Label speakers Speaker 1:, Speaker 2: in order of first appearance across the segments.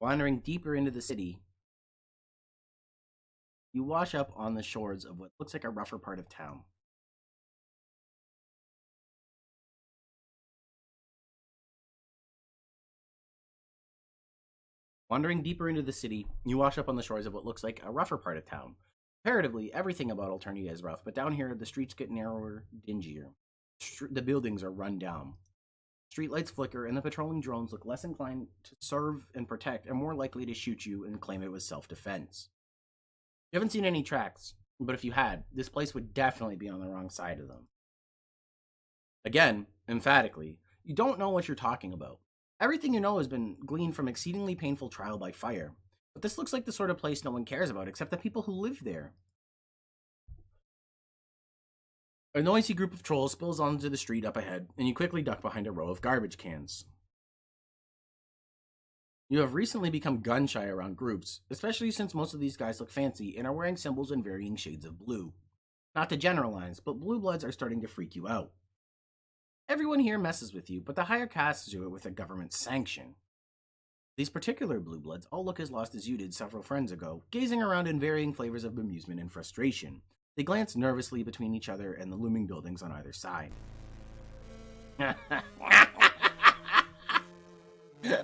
Speaker 1: Wandering deeper into the city, you wash up on the shores of what looks like a rougher part of town. Wandering deeper into the city, you wash up on the shores of what looks like a rougher part of town. Comparatively, everything about Alternia is rough, but down here, the streets get narrower, dingier. The buildings are run down. Streetlights flicker, and the patrolling drones look less inclined to serve and protect and more likely to shoot you and claim it was self-defense. You haven't seen any tracks, but if you had, this place would definitely be on the wrong side of them. Again, emphatically, you don't know what you're talking about. Everything you know has been gleaned from exceedingly painful trial by fire, but this looks like the sort of place no one cares about except the people who live there. A noisy group of trolls spills onto the street up ahead, and you quickly duck behind a row of garbage cans. You have recently become gun-shy around groups, especially since most of these guys look fancy and are wearing symbols in varying shades of blue. Not to generalize, but blue bloods are starting to freak you out. Everyone here messes with you, but the higher castes do it with a government sanction. These particular blue bloods all look as lost as you did several friends ago, gazing around in varying flavors of amusement and frustration. They glance nervously between each other and the looming buildings on either side.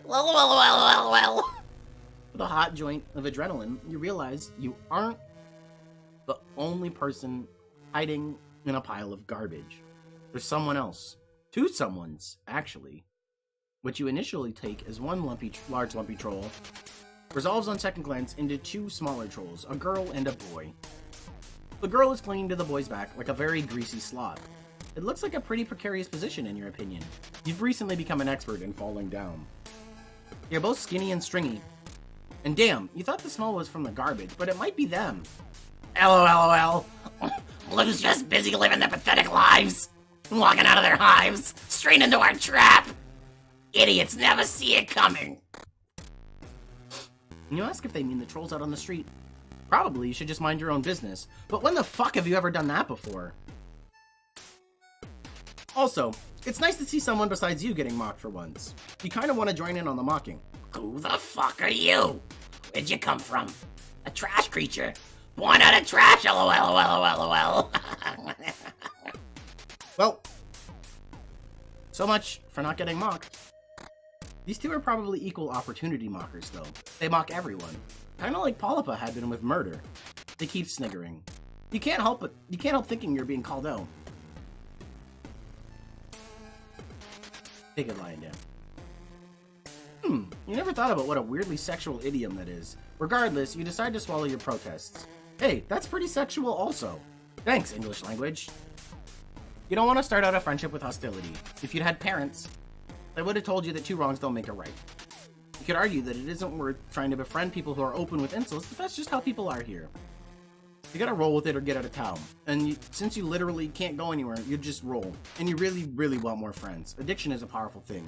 Speaker 1: Well. With a hot joint of adrenaline, you realize you aren't the only person hiding in a pile of garbage. There's someone else. Two someones, actually. What you initially take as one large lumpy troll resolves on second glance into two smaller trolls, a girl and a boy. The girl is clinging to the boy's back like a very greasy sloth. It looks like a pretty precarious position in your opinion. You've recently become an expert in falling down. You're both skinny and stringy. And damn, you thought the smell was from the garbage, but it might be them. LOL. Blue's just busy living their pathetic lives. Walking out of their hives, straight into our trap. Idiots never see it coming. You ask if they mean the trolls out on the street. Probably you should just mind your own business. But when the fuck have you ever done that before? Also, it's nice to see someone besides you getting mocked for once. You kind of want to join in on the mocking. Who the fuck are you? Where'd you come from? A trash creature. Born out of trash, lol. Well, so much for not getting mocked. These two are probably equal opportunity mockers, though. They mock everyone. Kinda like Polypa had been with murder. They keep sniggering. You can't help thinking you're being called out. Take it lying down. You never thought about what a weirdly sexual idiom that is. Regardless, you decide to swallow your protests. Hey, that's pretty sexual also. Thanks, English language. You don't want to start out a friendship with hostility. If you'd had parents, they would have told you that two wrongs don't make a right. You could argue that it isn't worth trying to befriend people who are open with insults, but that's just how people are here. You gotta roll with it or get out of town. And since you literally can't go anywhere, you just roll. And you really, really want more friends. Addiction is a powerful thing.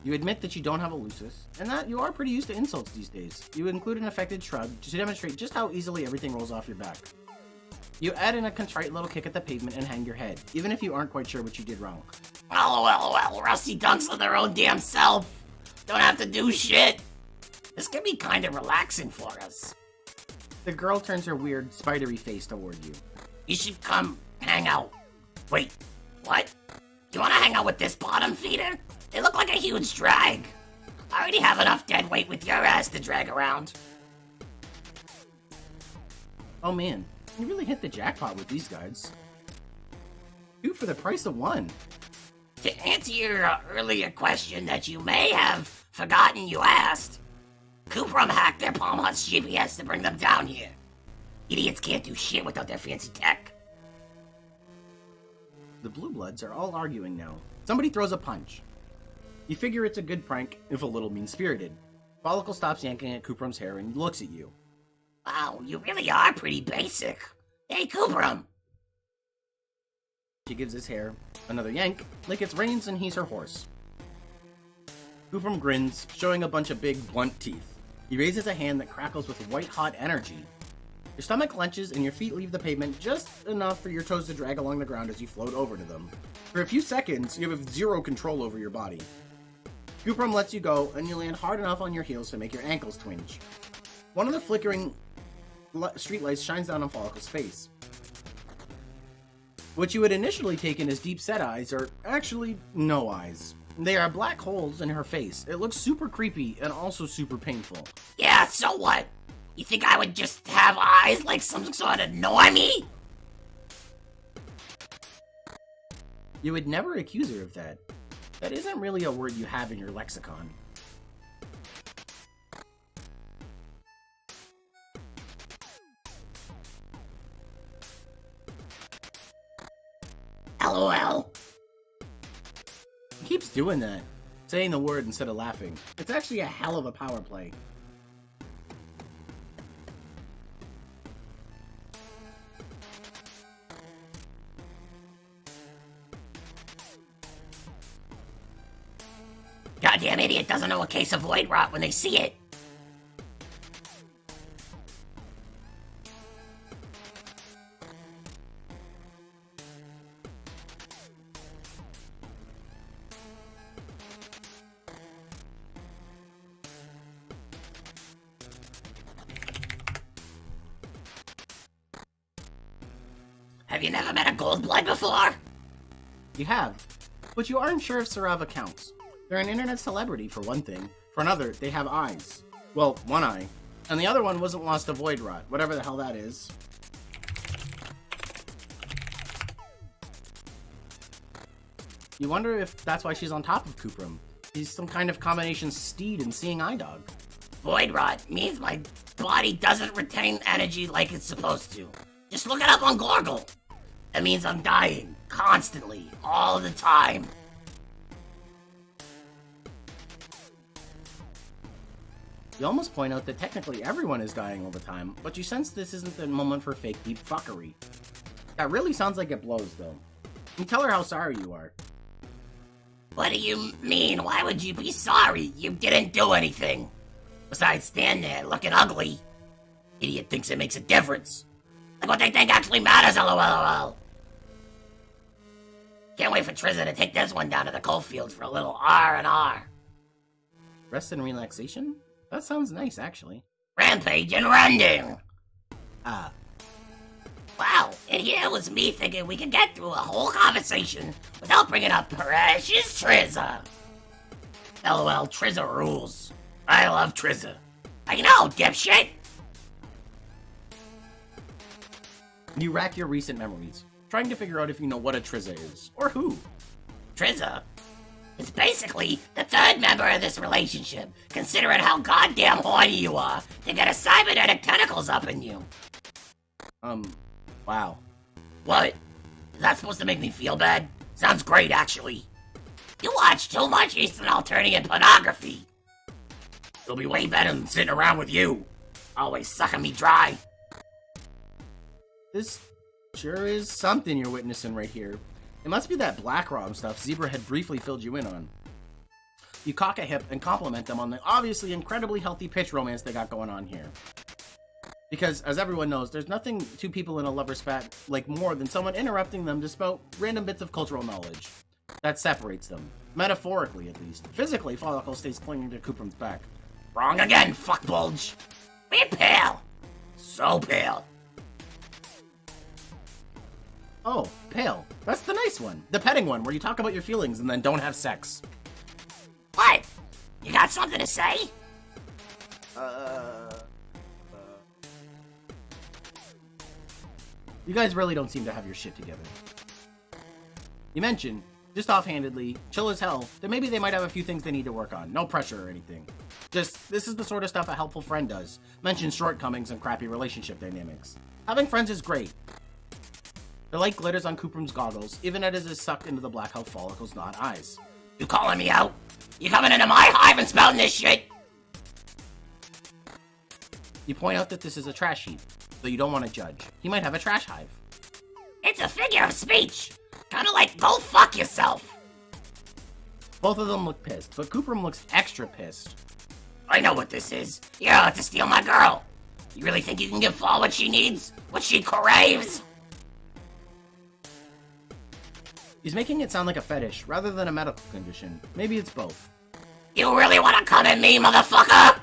Speaker 1: You admit that you don't have a lusus, and that you are pretty used to insults these days. You include an affected shrug to demonstrate just how easily everything rolls off your back. You add in a contrite little kick at the pavement and hang your head, even if you aren't quite sure what you did wrong. LOL, rusty dunks on their own damn self. Don't have to do shit. This can be kind of relaxing for us. The girl turns her weird, spidery face toward you. You should come hang out. Wait, what? You want to hang out with this bottom feeder? They look like a huge drag. I already have enough dead weight with your ass to drag around. Oh man, you really hit the jackpot with these guys. Two for the price of one. To answer your earlier question that you may have forgotten you asked, Kuprum hacked their Palm Hut's GPS to bring them down here. Idiots can't do shit without their fancy tech. The Blue Bloods are all arguing now. Somebody throws a punch. You figure it's a good prank, if a little mean-spirited. Folykl stops yanking at Kuprum's hair and looks at you. Wow, you really are pretty basic. Hey, Kuprum! She gives his hair another yank, like it's reins and he's her horse. Kuprum grins, showing a bunch of big, blunt teeth. He raises a hand that crackles with white-hot energy. Your stomach clenches and your feet leave the pavement just enough for your toes to drag along the ground as you float over to them. For a few seconds, you have zero control over your body. Kuprum lets you go, and you land hard enough on your heels to make your ankles twinge. One of the flickering streetlights shines down on Folykl's face. What you had initially taken as deep-set eyes are actually no eyes. They are black holes in her face. It looks super creepy and also super painful.
Speaker 2: Yeah, so what? You think I would just have eyes like some sort of normie?
Speaker 1: You would never accuse her of that. That isn't really a word you have in your lexicon.
Speaker 2: LOL.
Speaker 1: He keeps doing that, saying the word instead of laughing. It's actually a hell of a power play.
Speaker 2: Goddamn idiot doesn't know a case of void rot when they see it. Have you never met a gold blood before?
Speaker 1: You have, but you aren't sure if Sarava counts. They're an internet celebrity, for one thing. For another, they have eyes. Well, one eye. And the other one wasn't lost to void rot, whatever the hell that is. You wonder if that's why she's on top of Kuprum. He's some kind of combination steed and seeing eye dog.
Speaker 2: Void rot means my body doesn't retain energy like it's supposed to. Just look it up on Gorgle. That means I'm dying, constantly, all the time.
Speaker 1: You almost point out that technically everyone is dying all the time, but you sense this isn't the moment for fake deep fuckery. That really sounds like it blows, though. You tell her how sorry you are.
Speaker 2: What do you mean? Why would you be sorry? You didn't do anything. Besides stand there looking ugly. Idiot thinks it makes a difference. Like what they think actually matters, LOL. Can't wait for Trizza to take this one down to the coalfields for a little R&R.
Speaker 1: Rest and relaxation? That sounds nice, actually.
Speaker 2: Rampage and rending!
Speaker 1: Ah.
Speaker 2: Wow, and here was me thinking we could get through a whole conversation without bringing up precious Trizza. LOL, Trizza rules. I love Trizza. I know, dipshit!
Speaker 1: You rack your recent memories, trying to figure out if you know what a Trizza is, or who.
Speaker 2: Trizza? It's basically the third member of this relationship, considering how goddamn horny you are to get a cybernetic tentacles up in you.
Speaker 1: Wow.
Speaker 2: What? Is that supposed to make me feel bad? Sounds great, actually. You watch too much Eastern Alternative pornography. It'll be way better than sitting around with you, always sucking me dry.
Speaker 1: This sure is something you're witnessing right here. It must be that black ROM stuff Zebra had briefly filled you in on. You cock a hip and compliment them on the obviously incredibly healthy pitch romance they got going on here. Because, as everyone knows, there's nothing two people in a lover spat like more than someone interrupting them to spout random bits of cultural knowledge. That separates them. Metaphorically, at least. Physically, Folykl stays clinging to Kuprum's back.
Speaker 2: Wrong again, fuck bulge. We're pale. So pale.
Speaker 1: Oh, pale. That's the nice one. The petting one, where you talk about your feelings and then don't have sex.
Speaker 2: What? You got something to say?
Speaker 1: You guys really don't seem to have your shit together. You mentioned, just offhandedly, chill as hell, that maybe they might have a few things they need to work on. No pressure or anything. Just, this is the sort of stuff a helpful friend does. Mention shortcomings and crappy relationship dynamics. Having friends is great. The light glitters on Kuprum's goggles, even as it is sucked into the black hole Folykl's not eyes.
Speaker 2: You calling me out? You coming into my hive and spouting this shit?
Speaker 1: You point out that this is a trash heap, though you don't want to judge. He might have a trash hive.
Speaker 2: It's a figure of speech. Kinda like, go fuck yourself.
Speaker 1: Both of them look pissed, but Kuprum looks extra pissed.
Speaker 2: I know what this is. You're out to steal my girl. You really think you can give Fall what she needs? What she craves?
Speaker 1: He's making it sound like a fetish, rather than a medical condition. Maybe it's both.
Speaker 2: You really want to come at me, motherfucker?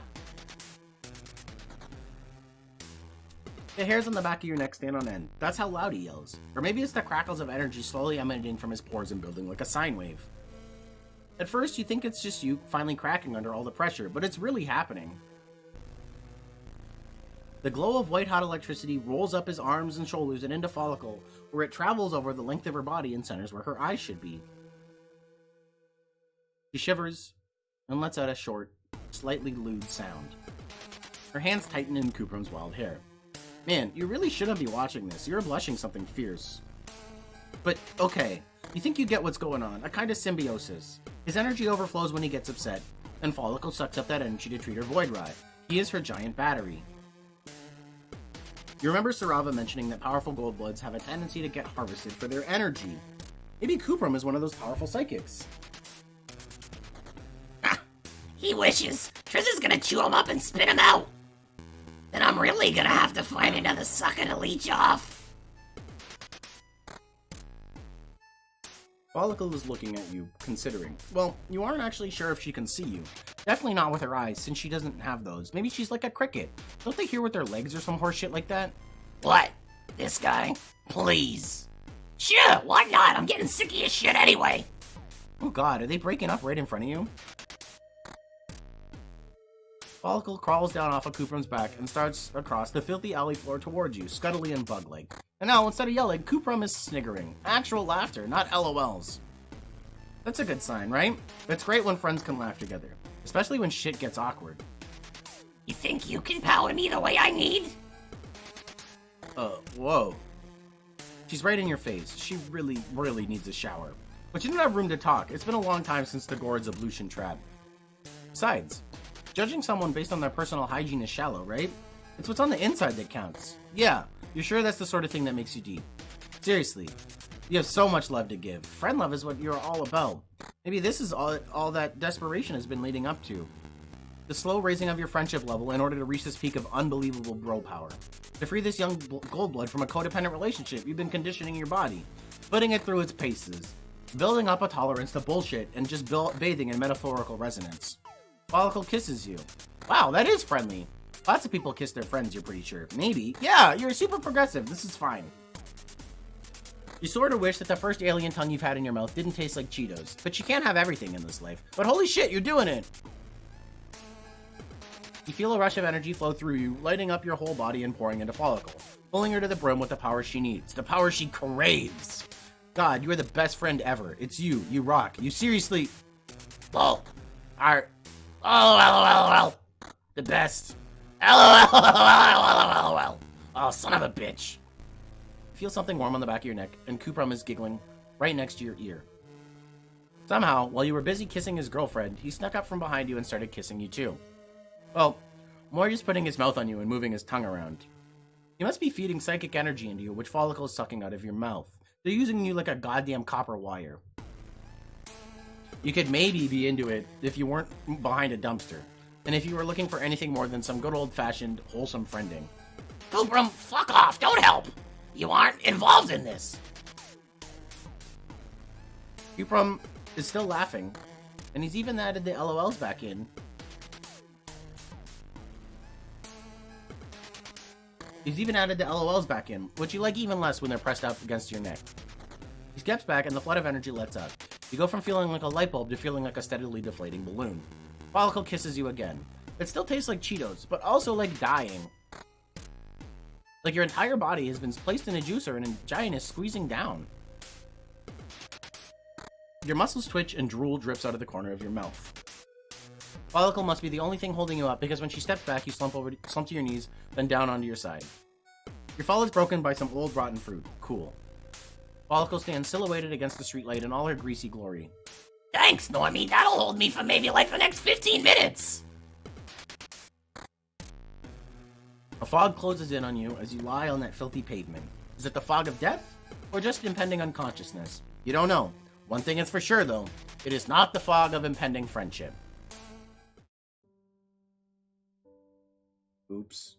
Speaker 1: The hairs on the back of your neck stand on end. That's how loud he yells. Or maybe it's the crackles of energy slowly emanating from his pores and building like a sine wave. At first, you think it's just you finally cracking under all the pressure, but it's really happening. The glow of white-hot electricity rolls up his arms and shoulders and into Folykl, where it travels over the length of her body and centers where her eyes should be. She shivers and lets out a short, slightly lewd sound. Her hands tighten in Kuprum's wild hair. Man, you really shouldn't be watching this. You're blushing something fierce. But, okay, you think you get what's going on. A kind of symbiosis. His energy overflows when he gets upset, and Folykl sucks up that energy to treat her Void Rye. He is her giant battery. You remember Sarava mentioning that powerful Goldbloods have a tendency to get harvested for their energy. Maybe Kuprum is one of those powerful psychics.
Speaker 2: He wishes. Triza's gonna chew him up and spit him out. Then I'm really gonna have to find another sucker to leech off.
Speaker 1: Folykl is looking at you, considering. Well, you aren't actually sure if she can see you. Definitely not with her eyes, since she doesn't have those. Maybe she's like a cricket. Don't they hear with their legs or some horse shit like that?
Speaker 2: What? This guy? Please. Sure, why not? I'm getting sick of your shit anyway.
Speaker 1: Oh god, are they breaking up right in front of you? Folykl crawls down off of Kuprum's back and starts across the filthy alley floor towards you, scuttly and bug-like. And now, instead of yelling, Kuprum is sniggering. Actual laughter, not LOLs. That's a good sign, right? It's great when friends can laugh together. Especially when shit gets awkward.
Speaker 2: You think you can power me the way I need?
Speaker 1: Whoa. She's right in your face. She really, really needs a shower. But you don't have room to talk. It's been a long time since the Gourd's ablution trap. Besides, judging someone based on their personal hygiene is shallow, right? It's what's on the inside that counts. Yeah, you're sure that's the sort of thing that makes you deep. Seriously, you have so much love to give. Friend love is what you're all about. Maybe this is all that desperation has been leading up to. The slow raising of your friendship level in order to reach this peak of unbelievable bro power. To free this young Goldblood from a codependent relationship you've been conditioning your body, putting it through its paces, building up a tolerance to bullshit and just bathing in metaphorical resonance. Folykl kisses you. Wow, that is friendly. Lots of people kiss their friends, you're pretty sure. Maybe. Yeah, you're super progressive. This is fine. You sort of wish that the first alien tongue you've had in your mouth didn't taste like Cheetos. But you can't have everything in this life. But holy shit, you're doing it! You feel a rush of energy flow through you, lighting up your whole body and pouring into Folykl, pulling her to the brim with the power she needs. The power she craves! God, you are the best friend ever. It's you. You rock. You seriously...
Speaker 2: Well,
Speaker 1: are...
Speaker 2: LOL.
Speaker 1: the best.
Speaker 2: LOL. Oh, son of a bitch.
Speaker 1: Feel something warm on the back of your neck, and Kuprum is giggling right next to your ear. Somehow, while you were busy kissing his girlfriend, he snuck up from behind you and started kissing you too. Well, more just putting his mouth on you and moving his tongue around. He must be feeding psychic energy into you, which Folykl is sucking out of your mouth. They're using you like a goddamn copper wire. You could maybe be into it if you weren't behind a dumpster, and if you were looking for anything more than some good old-fashioned, wholesome friending.
Speaker 2: Kuprum, fuck off. Don't help. You aren't involved in this.
Speaker 1: Kuprum is still laughing, and he's even added the LOLs back in. Which you like even less when they're pressed up against your neck. He steps back, and the flood of energy lets up. You go from feeling like a light bulb to feeling like a steadily deflating balloon. Folykl kisses you again. It still tastes like Cheetos, but also like dying. Like your entire body has been placed in a juicer and a giant is squeezing down. Your muscles twitch and drool drips out of the corner of your mouth. Folykl must be the only thing holding you up because when she steps back, you slump to your knees, then down onto your side. Your fall is broken by some old rotten fruit. Cool. Folykl stands silhouetted against the streetlight in all her greasy glory.
Speaker 2: Thanks, Normie. That'll hold me for maybe like the next 15 minutes.
Speaker 1: A fog closes in on you as you lie on that filthy pavement. Is it the fog of death, or just impending unconsciousness? You don't know. One thing is for sure, though. It is not the fog of impending friendship. Oops.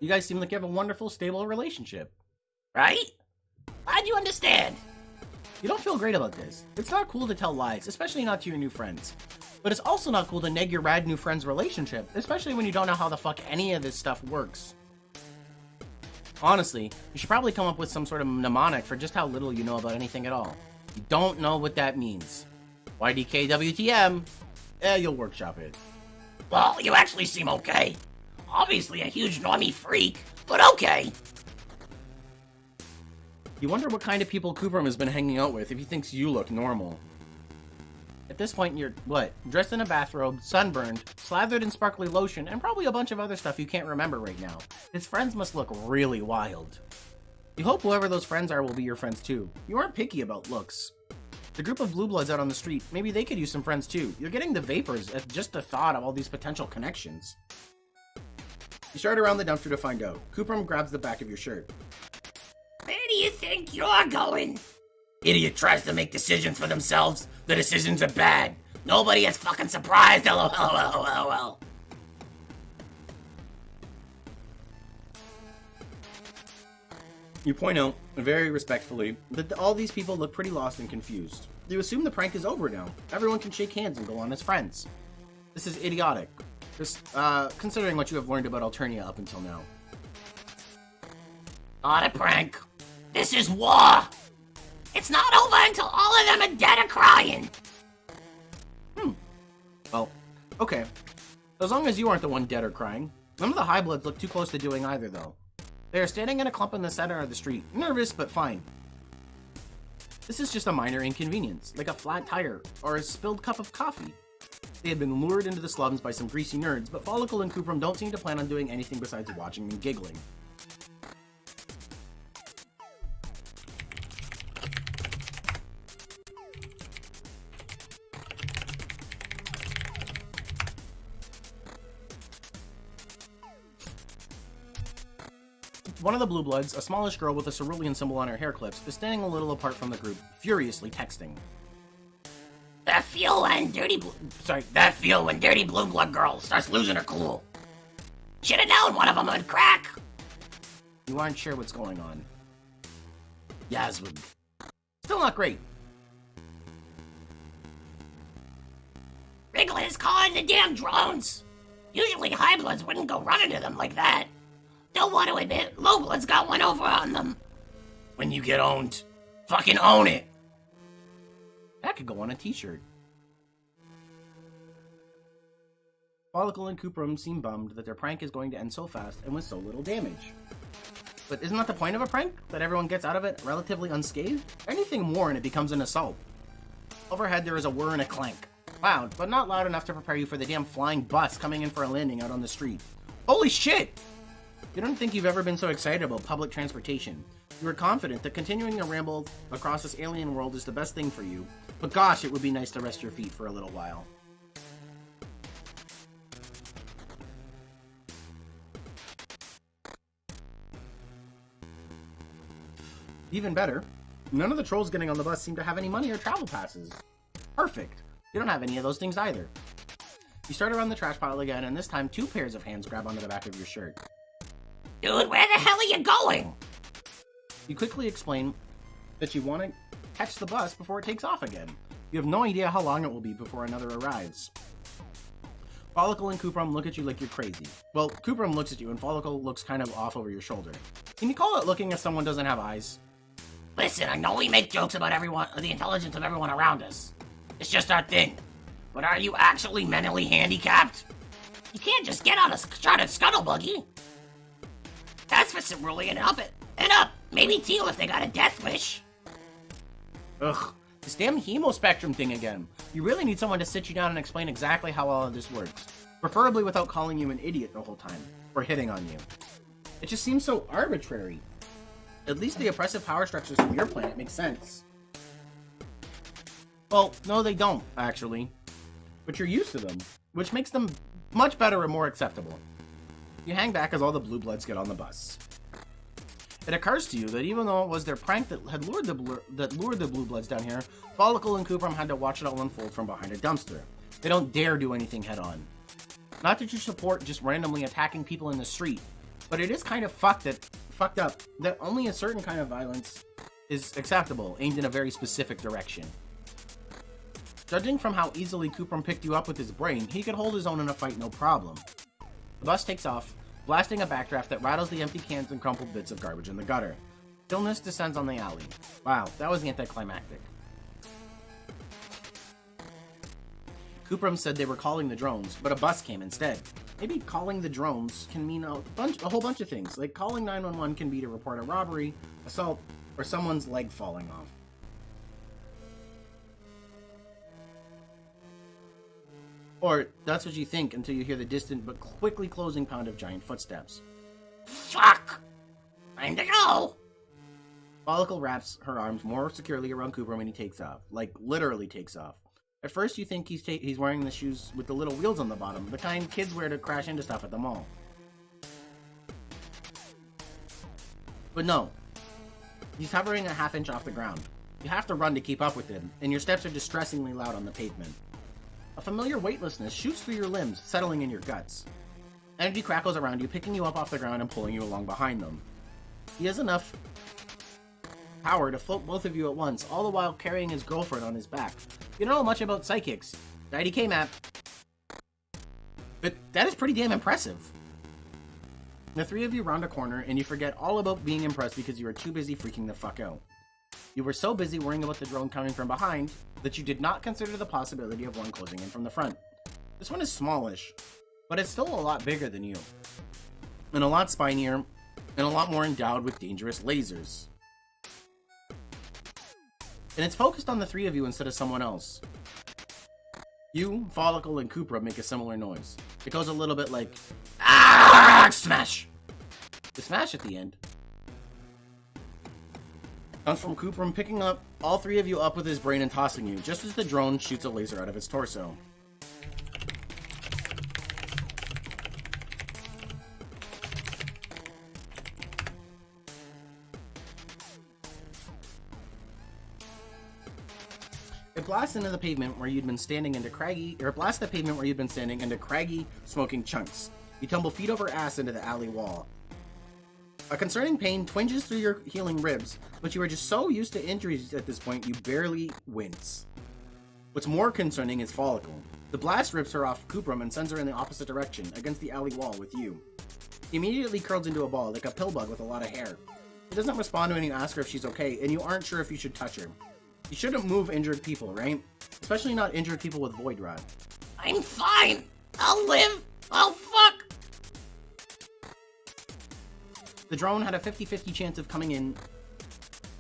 Speaker 1: You guys seem like you have a wonderful, stable relationship.
Speaker 2: Right? How'd you understand?
Speaker 1: You don't feel great about this. It's not cool to tell lies, especially not to your new friends. But it's also not cool to neg your rad new friend's relationship, especially when you don't know how the fuck any of this stuff works. Honestly, you should probably come up with some sort of mnemonic for just how little you know about anything at all. You don't know what that means. YDKWTM? You'll workshop it.
Speaker 2: Well, you actually seem okay. Obviously a huge normie freak, but okay.
Speaker 1: You wonder what kind of people Kuprum has been hanging out with if he thinks you look normal. At this point, you're, dressed in a bathrobe, sunburned, slathered in sparkly lotion, and probably a bunch of other stuff you can't remember right now. His friends must look really wild. You hope whoever those friends are will be your friends too. You aren't picky about looks. The group of blue bloods out on the street, maybe they could use some friends too. You're getting the vapors at just the thought of all these potential connections. You start around the dumpster to find out. Kuprum grabs the back of your shirt.
Speaker 2: Where do you think you're going? Idiot tries to make decisions for themselves. The decisions are bad. Nobody is fucking surprised. LOL.
Speaker 1: You point out, very respectfully, that all these people look pretty lost and confused. You assume the prank is over now. Everyone can shake hands and go on as friends. This is idiotic. Just, considering what you have learned about Alternia up until now.
Speaker 2: Not a prank. This is war. It's not over until all of them are dead or crying.
Speaker 1: Well, okay. As long as you aren't the one dead or crying. None of the high bloods look too close to doing either, though. They are standing in a clump in the center of the street, nervous but fine. This is just a minor inconvenience, like a flat tire or a spilled cup of coffee. They had been lured into the slums by some greasy nerds, but Folykl and Kuprum don't seem to plan on doing anything besides watching and giggling. One of the blue bloods, a smallish girl with a cerulean symbol on her hair clips, is standing a little apart from the group, furiously texting.
Speaker 2: That feel when dirty blue blood girl starts losing her cool. Should've known one of them would crack.
Speaker 1: You aren't sure what's going on. Yazwig. Still not great.
Speaker 2: Wrigley is calling the damn drones. Usually high bloods wouldn't go running to them like that. Don't want to admit, low bloods got one over on them. When you get owned, fucking own it.
Speaker 1: That could go on a t-shirt. Folykl and Kuprum seem bummed that their prank is going to end so fast and with so little damage. But isn't that the point of a prank? That everyone gets out of it relatively unscathed? Anything more and it becomes an assault. Overhead there is a whir and a clank. Loud, but not loud enough to prepare you for the damn flying bus coming in for a landing out on the street. Holy shit! You don't think you've ever been so excited about public transportation. You are confident that continuing a ramble across this alien world is the best thing for you, but gosh, it would be nice to rest your feet for a little while. Even better, none of the trolls getting on the bus seem to have any money or travel passes. Perfect. You don't have any of those things either. You start around the trash pile again, and this time 2 pairs of hands grab onto the back of your shirt.
Speaker 2: Dude, where the hell are you going?
Speaker 1: You quickly explain that you want to catch the bus before it takes off again. You have no idea how long it will be before another arrives. Folykl and Kuprum look at you like you're crazy. Well, Kuprum looks at you and Folykl looks kind of off over your shoulder. Can you call it looking if someone doesn't have eyes?
Speaker 2: Listen, I know we make jokes about the intelligence of everyone around us. It's just our thing. But are you actually mentally handicapped? You can't just get on a chartered scuttle buggy. That's for cerulean up it. And up. Maybe teal if they got a death wish.
Speaker 1: Ugh. This damn hemospectrum thing again. You really need someone to sit you down and explain exactly how all of this works. Preferably without calling you an idiot the whole time. Or hitting on you. It just seems so arbitrary. At least the oppressive power structures of your planet make sense. Well, no they don't, actually. But you're used to them, which makes them much better and more acceptable. You hang back as all the blue bloods get on the bus. It occurs to you that even though it was their prank that had lured the blue bloods down here, Folykl and Kuprum had to watch it all unfold from behind a dumpster. They don't dare do anything head on. Not that you support just randomly attacking people in the street, But it is kind of fucked up that only a certain kind of violence is acceptable, aimed in a very specific direction. Judging from how easily Kuprum picked you up with his brain, he could hold his own in a fight no problem. The bus takes off, blasting a backdraft that rattles the empty cans and crumpled bits of garbage in the gutter. Stillness descends on the alley. Wow, that was anticlimactic. Kuprum said they were calling the drones, but a bus came instead. Maybe calling the drones can mean a whole bunch of things, like calling 911 can be to report a robbery, assault, or someone's leg falling off. Or that's what you think until you hear the distant but quickly closing pound of giant footsteps.
Speaker 2: Fuck! Time to go!
Speaker 1: Folykl wraps her arms more securely around Kuprum and he takes off. Like, literally takes off. At first you think he's wearing the shoes with the little wheels on the bottom, the kind kids wear to crash into stuff at the mall. But no. He's hovering a half-inch off the ground. You have to run to keep up with him, and your steps are distressingly loud on the pavement. A familiar weightlessness shoots through your limbs, settling in your guts. Energy crackles around you, picking you up off the ground and pulling you along behind them. He has enough power to float both of you at once, all the while carrying his girlfriend on his back. You don't know much about psychics. IDK map. But that is pretty damn impressive. The three of you round a corner, and you forget all about being impressed because you were too busy freaking the fuck out. You were so busy worrying about the drone coming from behind that you did not consider the possibility of one closing in from the front. This one is smallish, but it's still a lot bigger than you. And a lot spinier, and a lot more endowed with dangerous lasers. And it's focused on the three of you instead of someone else. You, Folykl, and Kuprum make a similar noise. It goes a little bit like, "Ah!" Smash! The smash at the end comes from Kuprum picking up all three of you up with his brain and tossing you, just as the drone shoots a laser out of its torso. It blasts into the pavement where you'd been standing into craggy, smoking chunks. You tumble feet over ass into the alley wall. A concerning pain twinges through your healing ribs, but you are just so used to injuries at this point you barely wince. What's more concerning is Folykl. The blast rips her off Kuprum and sends her in the opposite direction, against the alley wall with you. He immediately curls into a ball, like a pill bug with a lot of hair. He doesn't respond when you ask her if she's okay, and you aren't sure if you should touch her. You shouldn't move injured people, right? Especially not injured people with Void Rot.
Speaker 2: I'm fine! I'll live! Oh, fuck!
Speaker 1: The drone had a 50-50 chance of coming in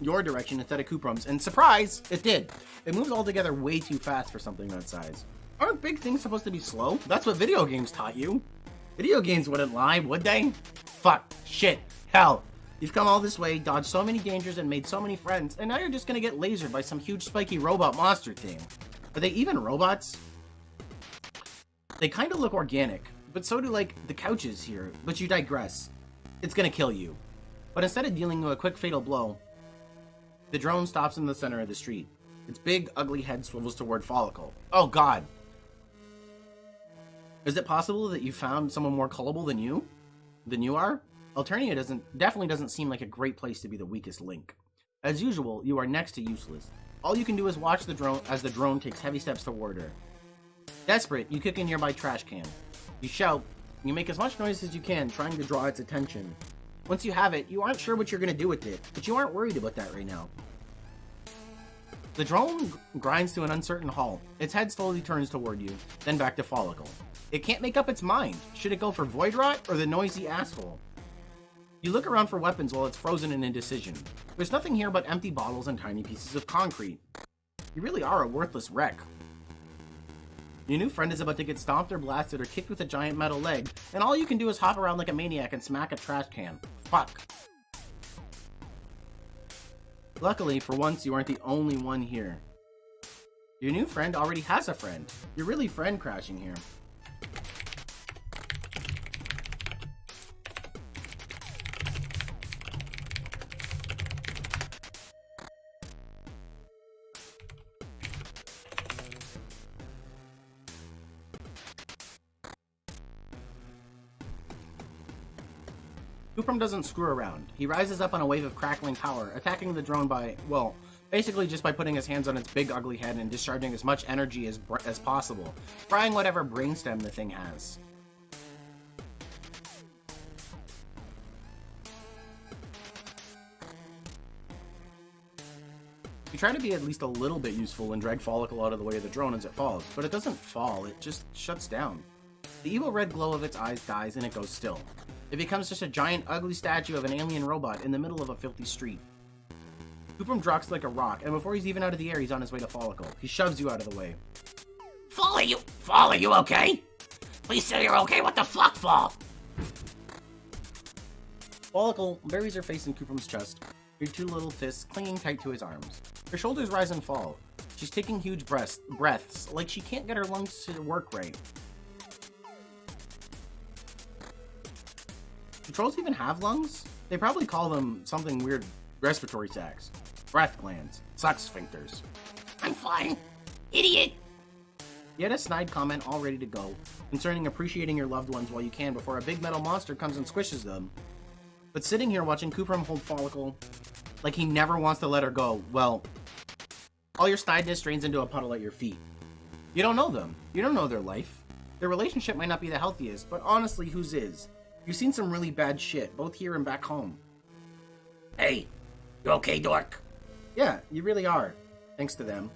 Speaker 1: your direction instead of Kuprum's, and surprise, it did. It moved altogether way too fast for something that size. Aren't big things supposed to be slow? That's what video games taught you. Video games wouldn't lie, would they? Fuck, shit, hell. You've come all this way, dodged so many dangers, and made so many friends, and now you're just gonna get lasered by some huge spiky robot monster thing. Are they even robots? They kinda look organic, but so do, like, the couches here, but you digress. It's gonna kill you. But instead of dealing you a quick fatal blow, the drone stops in the center of the street. Its big, ugly head swivels toward Folykl. Oh god. Is it possible that you found someone more gullible than you are? Alternia definitely doesn't seem like a great place to be the weakest link. As usual, you are next to useless. All you can do is watch the drone as the drone takes heavy steps toward her. Desperate, you kick a nearby trash can. You shout. You make as much noise as you can, trying to draw its attention. Once you have it, you aren't sure what you're going to do with it, but you aren't worried about that right now. The drone grinds to an uncertain halt. Its head slowly turns toward you, then back to Folykl. It can't make up its mind. Should it go for Void Rot or the noisy asshole? You look around for weapons while it's frozen in indecision. There's nothing here but empty bottles and tiny pieces of concrete. You really are a worthless wreck. Your new friend is about to get stomped or blasted or kicked with a giant metal leg, and all you can do is hop around like a maniac and smack a trash can. Fuck. Luckily, for once, you aren't the only one here. Your new friend already has a friend. You're really friend crashing here. Kuprum doesn't screw around. He rises up on a wave of crackling power, attacking the drone by, well, basically just by putting his hands on its big ugly head and discharging as much energy as possible, frying whatever brainstem the thing has. You try to be at least a little bit useful and drag Folykl out of the way of the drone as it falls, but it doesn't fall, it just shuts down. The evil red glow of its eyes dies and it goes still. It becomes just a giant, ugly statue of an alien robot in the middle of a filthy street. Kuprum drops like a rock, and before he's even out of the air, he's on his way to Folykl. He shoves you out of the way.
Speaker 2: Fall, are you okay? Please say you're okay. What the fuck, Fall?
Speaker 1: Folykl buries her face in Kuprum's chest, her two little fists clinging tight to his arms. Her shoulders rise and fall. She's taking huge breaths, like she can't get her lungs to work right. Do trolls even have lungs? They probably call them something weird. Respiratory sacs, breath glands, suck sphincters.
Speaker 2: I'm fine, idiot.
Speaker 1: You had a snide comment all ready to go, concerning appreciating your loved ones while you can before a big metal monster comes and squishes them. But sitting here watching Kuprum hold Folykl like he never wants to let her go, well, all your snideness drains into a puddle at your feet. You don't know them. You don't know their life. Their relationship might not be the healthiest, but honestly, whose is? You've seen some really bad shit, both here and back home.
Speaker 2: Hey, you okay, dork?
Speaker 1: Yeah, you really are. Thanks to them.